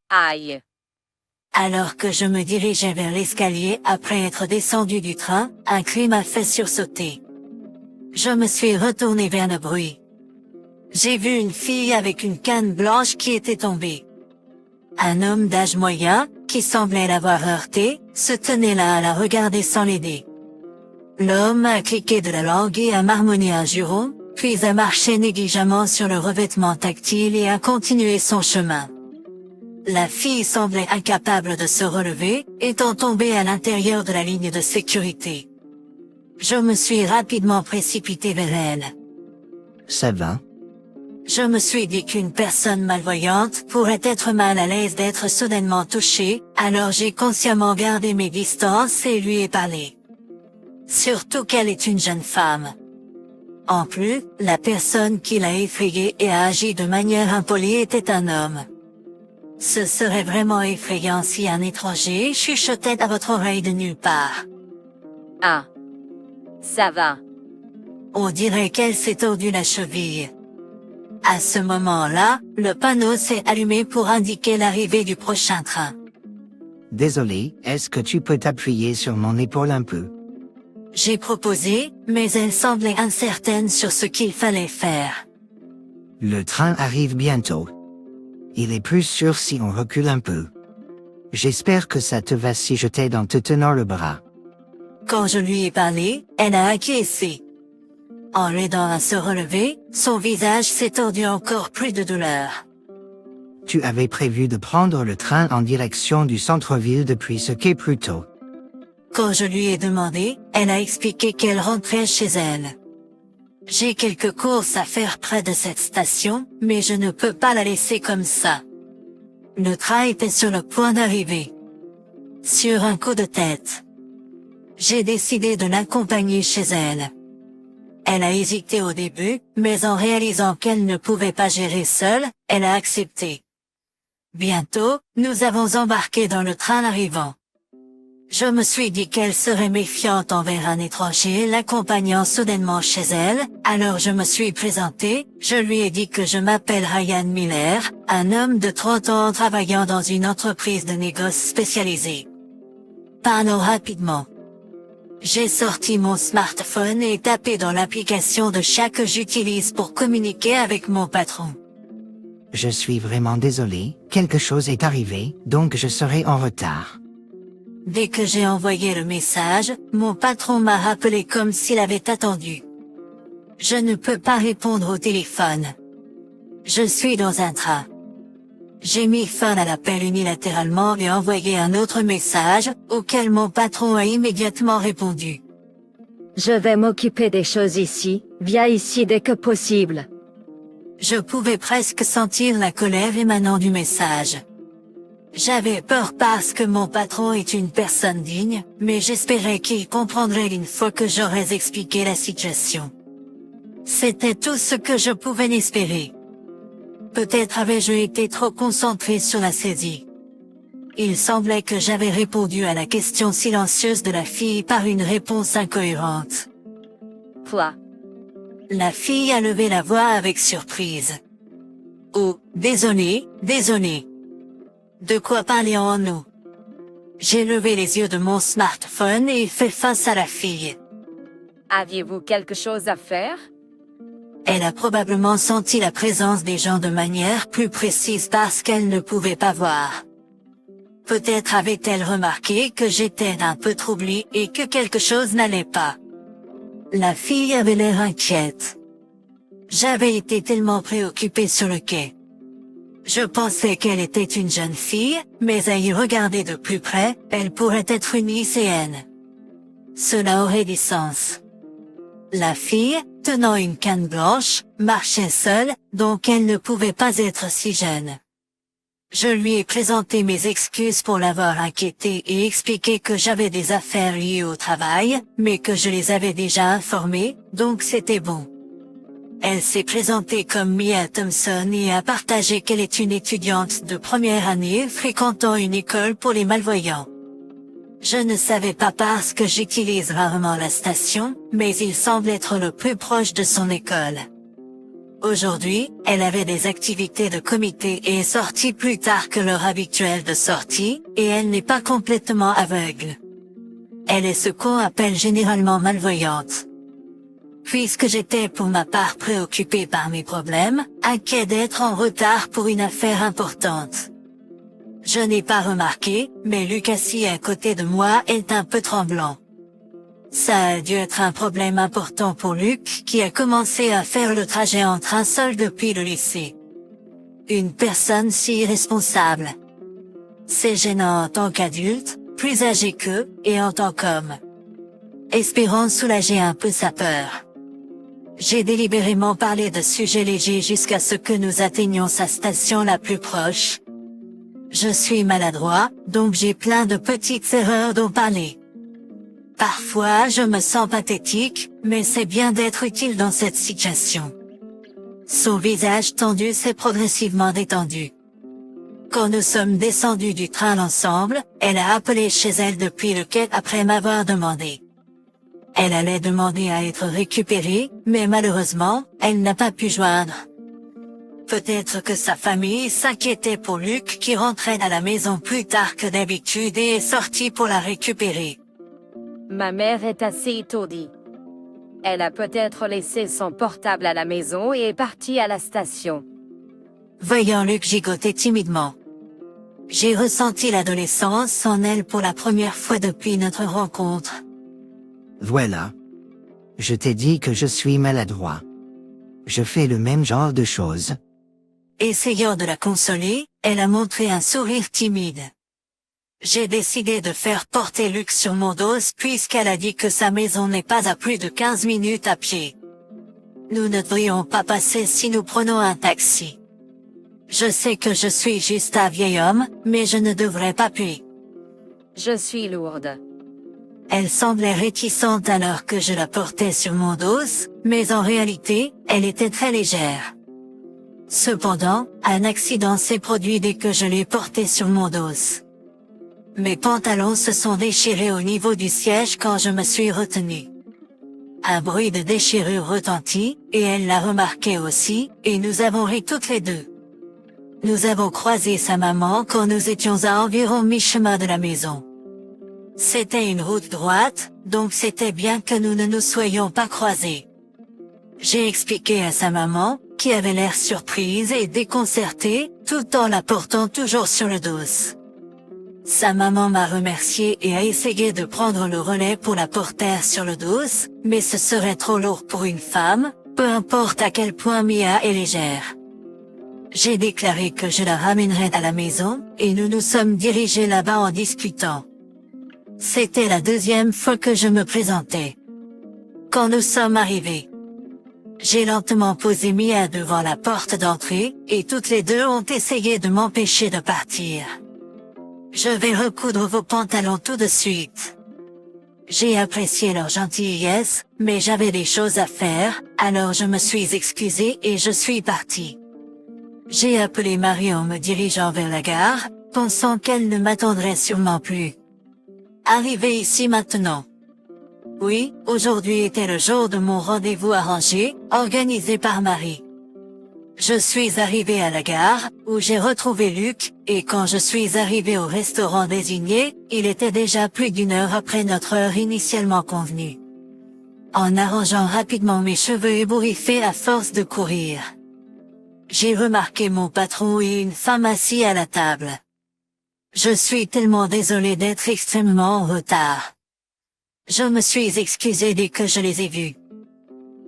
Aïe. Alors que je me dirigeais vers l'escalier après être descendu du train, un cri m'a fait sursauter. Je me suis retourné vers le bruit. J'ai vu une fille avec une canne blanche qui était tombée. Un homme d'âge moyen, qui semblait l'avoir heurtée, se tenait là à la regarder sans l'aider. L'homme a cliqué de la langue et a marmonné un juron, puis a marché négligemment sur le revêtement tactile et a continué son chemin. La fille semblait incapable de se relever, étant tombée à l'intérieur de la ligne de sécurité. Je me suis rapidement précipité vers elle. Ça va? Je me suis dit qu'une personne malvoyante pourrait être mal à l'aise d'être soudainement touchée, alors j'ai consciemment gardé mes distances et lui ai parlé. Surtout qu'elle est une jeune femme. En plus, la personne qui l'a effrayée et a agi de manière impolie était un homme. Ce serait vraiment effrayant si un étranger chuchotait à votre oreille de nulle part. Ah. Ça va. On dirait qu'elle s'est tordue la cheville. À ce moment-là, le panneau s'est allumé pour indiquer l'arrivée du prochain train. Désolé, est-ce que tu peux t'appuyer sur mon épaule un peu? J'ai proposé, mais elle semblait incertaine sur ce qu'il fallait faire. Le train arrive bientôt. Il est plus sûr si on recule un peu. J'espère que ça te va si je t'aide en te tenant le bras. Quand je lui ai parlé, elle a acquiescé. En l'aidant à se relever, son visage s'est tordu encore plus de douleur. Tu avais prévu de prendre le train en direction du centre-ville depuis ce quai plus tôt. Quand je lui ai demandé, elle a expliqué qu'elle rentrait chez elle. J'ai quelques courses à faire près de cette station, mais je ne peux pas la laisser comme ça. Le train était sur le point d'arriver. Sur un coup de tête, j'ai décidé de l'accompagner chez elle. Elle a hésité au début, mais en réalisant qu'elle ne pouvait pas gérer seule, elle a accepté. Bientôt, nous avons embarqué dans le train arrivant. Je me suis dit qu'elle serait méfiante envers un étranger l'accompagnant soudainement chez elle, alors je me suis présenté, je lui ai dit que je m'appelle Ryan Miller, un homme de 30 ans travaillant dans une entreprise de négoce spécialisée. Parlons rapidement. J'ai sorti mon smartphone et tapé dans l'application de chat que j'utilise pour communiquer avec mon patron. Je suis vraiment désolé, quelque chose est arrivé, donc je serai en retard. Dès que j'ai envoyé le message, mon patron m'a rappelé comme s'il avait attendu. Je ne peux pas répondre au téléphone. Je suis dans un train. J'ai mis fin à l'appel unilatéralement et envoyé un autre message, auquel mon patron a immédiatement répondu. Je vais m'occuper des choses ici, viens ici dès que possible. Je pouvais presque sentir la colère émanant du message. J'avais peur parce que mon patron est une personne digne, mais j'espérais qu'il comprendrait une fois que j'aurais expliqué la situation. C'était tout ce que je pouvais espérer. Peut-être avais-je été trop concentré sur la saisie. Il semblait que j'avais répondu à la question silencieuse de la fille par une réponse incohérente. Quoi? La fille a levé la voix avec surprise. Oh, désolé. De quoi parlions-nous? J'ai levé les yeux de mon smartphone et fait face à la fille. Aviez-vous quelque chose à faire? Elle a probablement senti la présence des gens de manière plus précise parce qu'elle ne pouvait pas voir. Peut-être avait-elle remarqué que j'étais un peu troublé et que quelque chose n'allait pas. La fille avait l'air inquiète. J'avais été tellement préoccupé sur le quai. Je pensais qu'elle était une jeune fille, mais à y regarder de plus près, elle pourrait être une lycéenne. Cela aurait du sens. La fille, tenant une canne blanche, marchait seule, donc elle ne pouvait pas être si jeune. Je lui ai présenté mes excuses pour l'avoir inquiétée et expliqué que j'avais des affaires liées au travail, mais que je les avais déjà informées, donc c'était bon. Elle s'est présentée comme Mia Thompson et a partagé qu'elle est une étudiante de première année fréquentant une école pour les malvoyants. Je ne savais pas parce que j'utilise rarement la station, mais il semble être le plus proche de son école. Aujourd'hui, elle avait des activités de comité et est sortie plus tard que l'heure habituelle de sortie, et elle n'est pas complètement aveugle. Elle est ce qu'on appelle généralement malvoyante. Puisque j'étais pour ma part préoccupée par mes problèmes, inquiet d'être en retard pour une affaire importante. Je n'ai pas remarqué, mais Luc assis à côté de moi est un peu tremblant. Ça a dû être un problème important pour Luc qui a commencé à faire le trajet en train seul depuis le lycée. Une personne si irresponsable. C'est gênant en tant qu'adulte, plus âgé qu'eux, et en tant qu'homme. Espérons soulager un peu sa peur. J'ai délibérément parlé de sujets légers jusqu'à ce que nous atteignions sa station la plus proche. Je suis maladroit, donc j'ai plein de petites erreurs dont parler. Parfois je me sens pathétique, mais c'est bien d'être utile dans cette situation. Son visage tendu s'est progressivement détendu. Quand nous sommes descendus du train ensemble, elle a appelé chez elle depuis le quai après m'avoir demandé. Elle allait demander à être récupérée, mais malheureusement, elle n'a pas pu joindre. Peut-être que sa famille s'inquiétait pour Luc qui rentrait à la maison plus tard que d'habitude et est sorti pour la récupérer. Ma mère est assez étourdie. Elle a peut-être laissé son portable à la maison et est partie à la station. Voyant Luc gigoter timidement. J'ai ressenti l'adolescence en elle pour la première fois depuis notre rencontre. Voilà. Je t'ai dit que je suis maladroit. Je fais le même genre de choses. Essayant de la consoler, elle a montré un sourire timide. J'ai décidé de faire porter Luc sur mon dos puisqu'elle a dit que sa maison n'est pas à plus de 15 minutes à pied. Nous ne devrions pas passer si nous prenons un taxi. Je sais que je suis juste un vieil homme, mais je ne devrais pas payer. Je suis lourde. Elle semblait réticente alors que je la portais sur mon dos, mais en réalité, elle était très légère. Cependant, un accident s'est produit dès que je l'ai portée sur mon dos. Mes pantalons se sont déchirés au niveau du siège quand je me suis retenue. Un bruit de déchirure retentit, et elle l'a remarqué aussi, et nous avons ri toutes les deux. Nous avons croisé sa maman quand nous étions à environ mi-chemin de la maison. C'était une route droite, donc c'était bien que nous ne nous soyons pas croisés. J'ai expliqué à sa maman, qui avait l'air surprise et déconcertée, tout en la portant toujours sur le dos. Sa maman m'a remercié et a essayé de prendre le relais pour la porter sur le dos, mais ce serait trop lourd pour une femme, peu importe à quel point Mia est légère. J'ai déclaré que je la ramènerais à la maison, et nous nous sommes dirigés là-bas en discutant. C'était la deuxième fois que je me présentais. Quand nous sommes arrivés, j'ai lentement posé Mia devant la porte d'entrée, et toutes les deux ont essayé de m'empêcher de partir. Je vais recoudre vos pantalons tout de suite. J'ai apprécié leur gentillesse, mais j'avais des choses à faire, alors je me suis excusée et je suis partie. J'ai appelé Marie en me dirigeant vers la gare, pensant qu'elle ne m'attendrait sûrement plus. Arrivé ici maintenant. Oui, aujourd'hui était le jour de mon rendez-vous arrangé, organisé par Marie. Je suis arrivé à la gare, où j'ai retrouvé Luc, et quand je suis arrivé au restaurant désigné, il était déjà plus d'une heure après notre heure initialement convenue. En arrangeant rapidement mes cheveux ébouriffés à force de courir, j'ai remarqué mon patron et une femme assis à la table. Je suis tellement désolé d'être extrêmement en retard. Je me suis excusé dès que je les ai vus.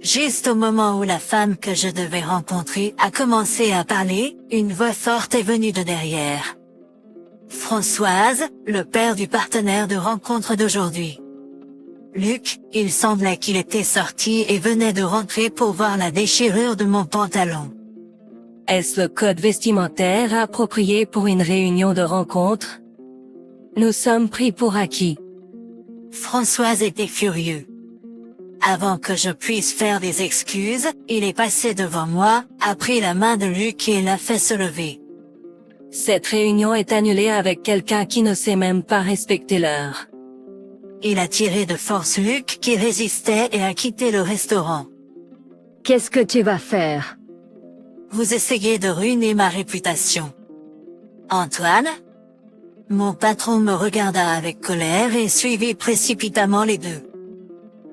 Juste au moment où la femme que je devais rencontrer a commencé à parler, une voix forte est venue de derrière. Françoise, le père du partenaire de rencontre d'aujourd'hui. Luc, il semblait qu'il était sorti et venait de rentrer pour voir la déchirure de mon pantalon. Est-ce le code vestimentaire approprié pour une réunion de rencontre? Nous sommes pris pour acquis. Françoise était furieux. Avant que je puisse faire des excuses, il est passé devant moi, a pris la main de Luc et l'a fait se lever. Cette réunion est annulée avec quelqu'un qui ne sait même pas respecter l'heure. Il a tiré de force Luc qui résistait et a quitté le restaurant. Qu'est-ce que tu vas faire? Vous essayez de ruiner ma réputation. Antoine? Mon patron me regarda avec colère et suivit précipitamment les deux.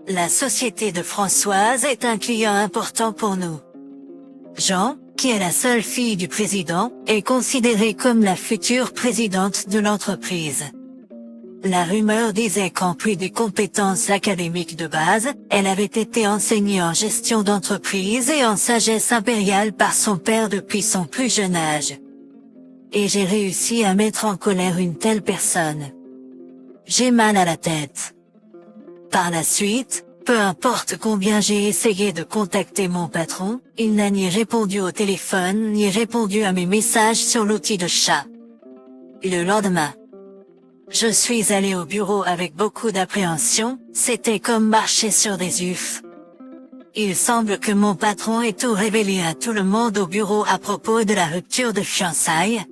La société de Françoise est un client important pour nous. Jean, qui est la seule fille du président, est considérée comme la future présidente de l'entreprise. La rumeur disait qu'en plus des compétences académiques de base, elle avait été enseignée en gestion d'entreprise et en sagesse impériale par son père depuis son plus jeune âge. Et j'ai réussi à mettre en colère une telle personne. J'ai mal à la tête. Par la suite, peu importe combien j'ai essayé de contacter mon patron, il n'a ni répondu au téléphone ni répondu à mes messages sur l'outil de chat. Le lendemain, je suis allé au bureau avec beaucoup d'appréhension, c'était comme marcher sur des œufs. Il semble que mon patron ait tout révélé à tout le monde au bureau à propos de la rupture de fiançailles.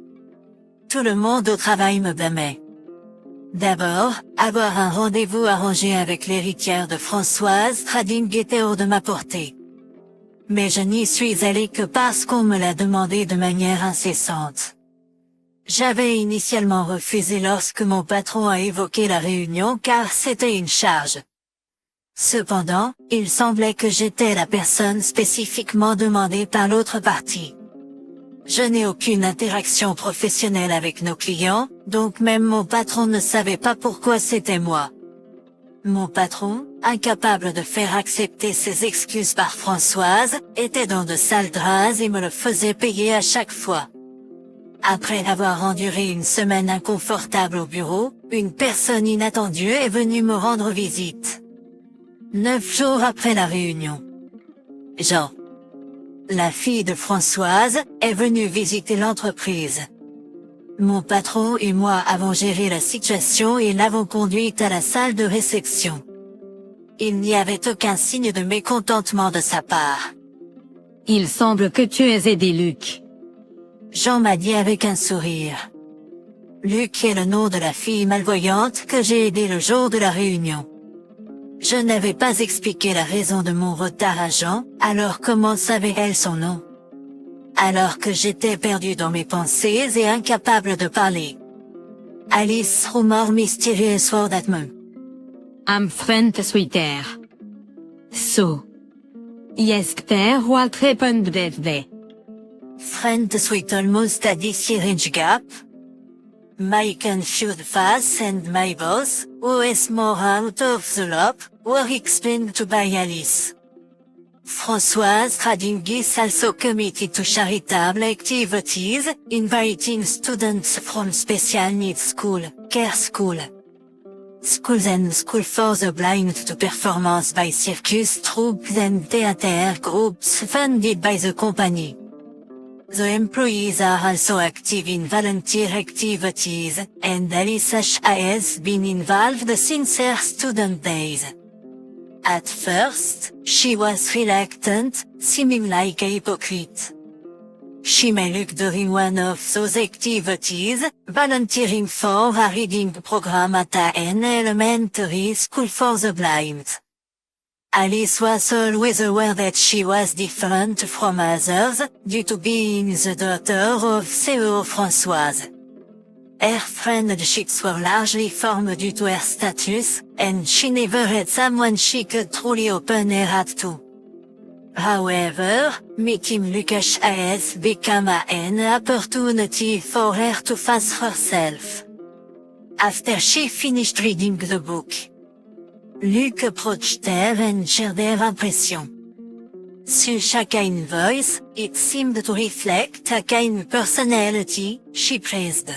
Tout le monde au travail me blâmait. D'abord, avoir un rendez-vous arrangé avec l'héritière de Françoise Trading était hors de ma portée. Mais je n'y suis allé que parce qu'on me l'a demandé de manière incessante. J'avais initialement refusé lorsque mon patron a évoqué la réunion car c'était une charge. Cependant, il semblait que j'étais la personne spécifiquement demandée par l'autre partie. Je n'ai aucune interaction professionnelle avec nos clients, donc même mon patron ne savait pas pourquoi c'était moi. Mon patron, incapable de faire accepter ses excuses par Françoise, était dans de sales draps et me le faisait payer à chaque fois. Après avoir enduré une semaine inconfortable au bureau, une personne inattendue est venue me rendre visite. 9 jours après la réunion. Jean, la fille de Françoise, est venue visiter l'entreprise. Mon patron et moi avons géré la situation et l'avons conduite à la salle de réception. Il n'y avait aucun signe de mécontentement de sa part. Il semble que tu aies aidé Luc. Jean m'a dit avec un sourire. Luc est le nom de la fille malvoyante que j'ai aidée le jour de la réunion. Je n'avais pas expliqué la raison de mon retard à Jean, alors comment savait-elle son nom? Alors que j'étais perdu dans mes pensées et incapable de parler. Alice rumor mysterious for that man. Am friend sweeter. So. Jester what happened that day? Friend sweet almost a this gap. My confused face and my boss, who is more out of the loop, were explained to by Alice. Françoise Trading is also committed to charitable activities, inviting students from special needs school, care school, schools and school for the blind to performance by circus troupes and theater groups funded by the company. The employees are also active in volunteer activities, and Alice has been involved since her student days. At first, she was reluctant, seeming like a hypocrite. She may look during one of those activities, volunteering for a reading program at an elementary school for the blind. Alice was always aware that she was different from others, due to being the daughter of CEO Françoise. Her friendships were largely formed due to her status, and she never had someone she could truly open her heart to. However, meeting Lucas has become an opportunity for her to face herself. After she finished reading the book, Luc approached her and shared their impression. Such a kind voice, it seemed to reflect a kind personality, she praised.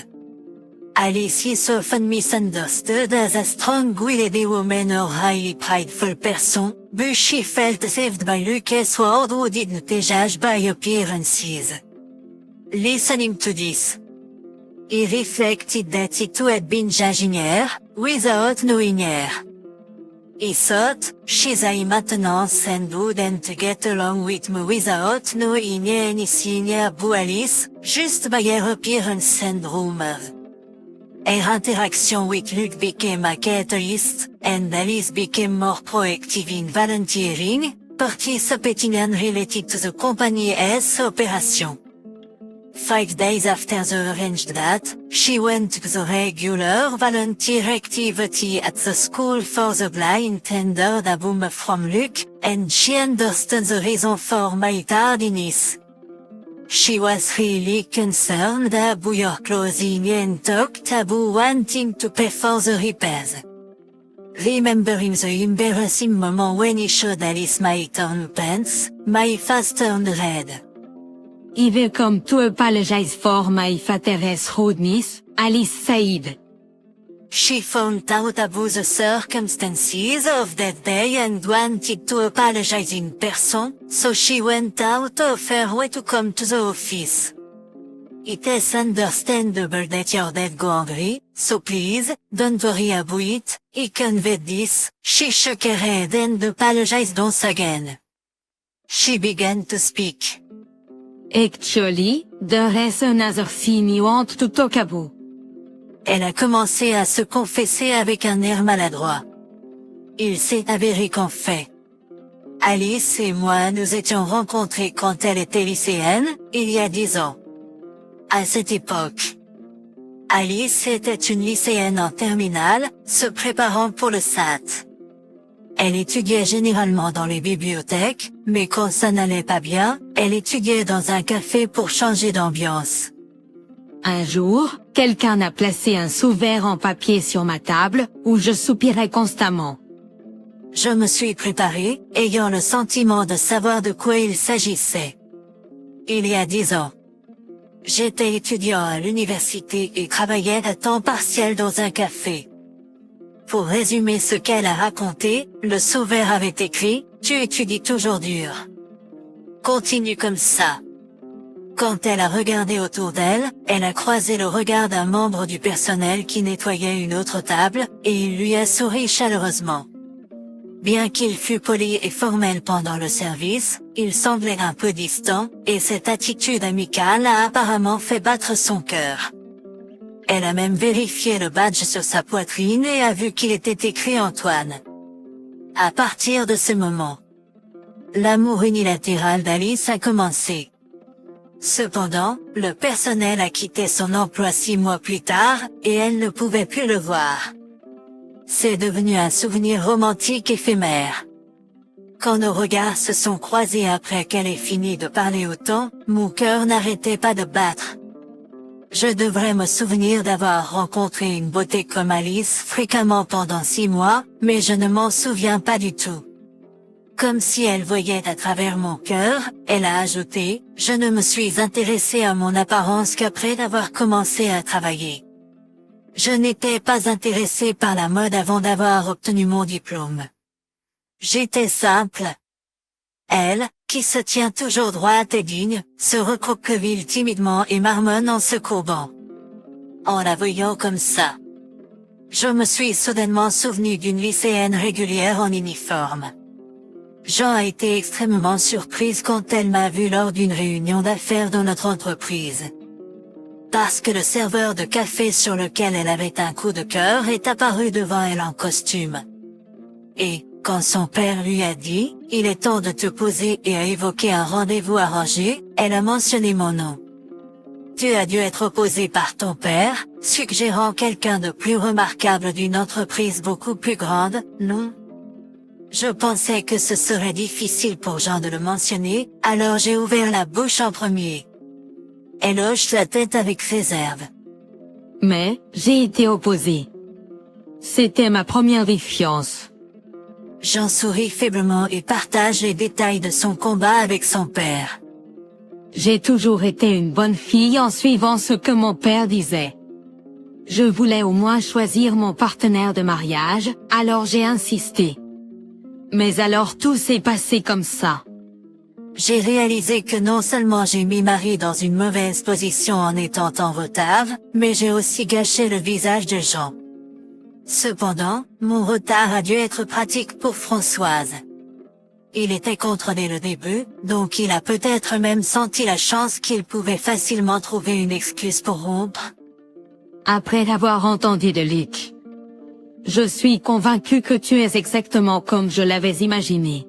Alice is often misunderstood as a strong-willed woman or highly prideful person, but she felt saved by Lucas Ward who didn't judge by appearances. Listening to this, he reflected that he too had been judging her, without knowing her. He thought, she's a maintenance and wouldn't get along with me without knowing anything about Alice, just by her appearance and rumors. Her interaction with Luke became a catalyst, and Alice became more proactive in volunteering, participating unrelated to the company's operation. 5 days after the arranged that, she went to the regular volunteer activity at the school for the blind tender a boom from Luke, and she understood the reason for my tardiness. She was really concerned about your clothing and talked about wanting to pay for the repairs. Remembering the embarrassing moment when he showed Alice my torn pants, my face turned red. I will come to apologize for my father's rudeness, Alice said. She found out about the circumstances of that day and wanted to apologize in person, so she went out of her way to come to the office. It is understandable that your dad go angry, so please, don't worry about it. He conveyed this. She shook her head and apologized once again. She began to speak. Actually, there is another thing you want to talk about. Elle a commencé à se confesser avec un air maladroit. Il s'est avéré qu'en fait, Alice et moi nous étions rencontrés quand elle était lycéenne, il y a 10 ans. À cette époque, Alice était une lycéenne en terminale, se préparant pour le SAT. Elle étudiait généralement dans les bibliothèques, mais quand ça n'allait pas bien, elle étudiait dans un café pour changer d'ambiance. Un jour, quelqu'un a placé un sous-verre en papier sur ma table, où je soupirais constamment. Je me suis préparée, ayant le sentiment de savoir de quoi il s'agissait. Il y a 10 ans. J'étais étudiant à l'université et travaillais à temps partiel dans un café. Pour résumer ce qu'elle a raconté, le sous-verre avait écrit « Tu étudies toujours dur. Continue comme ça ». Quand elle a regardé autour d'elle, elle a croisé le regard d'un membre du personnel qui nettoyait une autre table, et il lui a souri chaleureusement. Bien qu'il fût poli et formel pendant le service, il semblait un peu distant, et cette attitude amicale a apparemment fait battre son cœur. Elle a même vérifié le badge sur sa poitrine et a vu qu'il était écrit Antoine. À partir de ce moment, l'amour unilatéral d'Alice a commencé. Cependant, le personnel a quitté son emploi 6 mois plus tard, et elle ne pouvait plus le voir. C'est devenu un souvenir romantique éphémère. Quand nos regards se sont croisés après qu'elle ait fini de parler autant, mon cœur n'arrêtait pas de battre. Je devrais me souvenir d'avoir rencontré une beauté comme Alice fréquemment pendant 6 mois, mais je ne m'en souviens pas du tout. Comme si elle voyait à travers mon cœur, elle a ajouté, je ne me suis intéressée à mon apparence qu'après d'avoir commencé à travailler. Je n'étais pas intéressée par la mode avant d'avoir obtenu mon diplôme. J'étais simple. Elle, qui se tient toujours droite et digne, se recroqueville timidement et marmonne en se courbant. En la voyant comme ça, je me suis soudainement souvenu d'une lycéenne régulière en uniforme. Jean a été extrêmement surprise quand elle m'a vu lors d'une réunion d'affaires dans notre entreprise. Parce que le serveur de café sur lequel elle avait un coup de cœur est apparu devant elle en costume. Et, quand son père lui a dit, il est temps de te poser et a évoqué un rendez-vous arrangé, elle a mentionné mon nom. Tu as dû être opposé par ton père, suggérant quelqu'un de plus remarquable d'une entreprise beaucoup plus grande, non? Je pensais que ce serait difficile pour Jean de le mentionner, alors j'ai ouvert la bouche en premier. Elle hoche la tête avec réserve. Mais, j'ai été opposée. C'était ma première défiance. Jean sourit faiblement et partage les détails de son combat avec son père. J'ai toujours été une bonne fille en suivant ce que mon père disait. Je voulais au moins choisir mon partenaire de mariage, alors j'ai insisté. Mais alors tout s'est passé comme ça. J'ai réalisé que non seulement j'ai mis Marie dans une mauvaise position en étant en retard, mais j'ai aussi gâché le visage de Jean. Cependant, mon retard a dû être pratique pour Françoise. Il était contre dès le début, donc il a peut-être même senti la chance qu'il pouvait facilement trouver une excuse pour rompre. Après avoir entendu de Luc, je suis convaincu que tu es exactement comme je l'avais imaginé.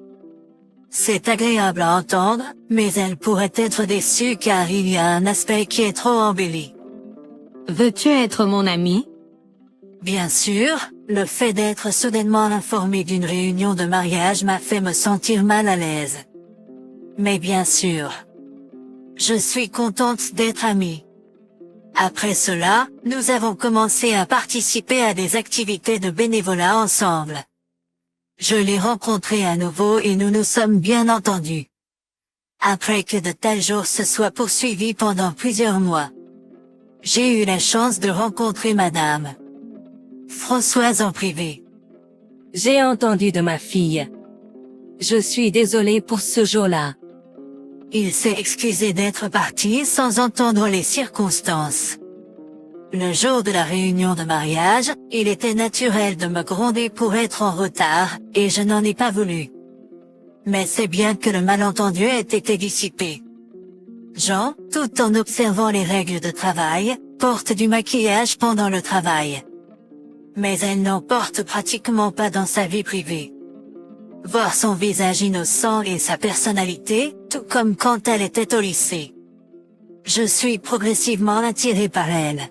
C'est agréable à entendre, mais elle pourrait être déçue car il y a un aspect qui est trop embelli. Veux-tu être mon ami? Bien sûr, le fait d'être soudainement informé d'une réunion de mariage m'a fait me sentir mal à l'aise. Mais bien sûr, je suis contente d'être amie. Après cela, nous avons commencé à participer à des activités de bénévolat ensemble. Je l'ai rencontré à nouveau et nous nous sommes bien entendus. Après que de tels jours se soient poursuivis pendant plusieurs mois, j'ai eu la chance de rencontrer Madame Françoise en privé. J'ai entendu de ma fille. Je suis désolée pour ce jour-là. Il s'est excusé d'être parti sans entendre les circonstances. Le jour de la réunion de mariage, il était naturel de me gronder pour être en retard, et je n'en ai pas voulu. Mais c'est bien que le malentendu ait été dissipé. Jean, tout en observant les règles de travail, porte du maquillage pendant le travail. Mais elle n'en porte pratiquement pas dans sa vie privée. Voir son visage innocent et sa personnalité, tout comme quand elle était au lycée. Je suis progressivement attiré par elle.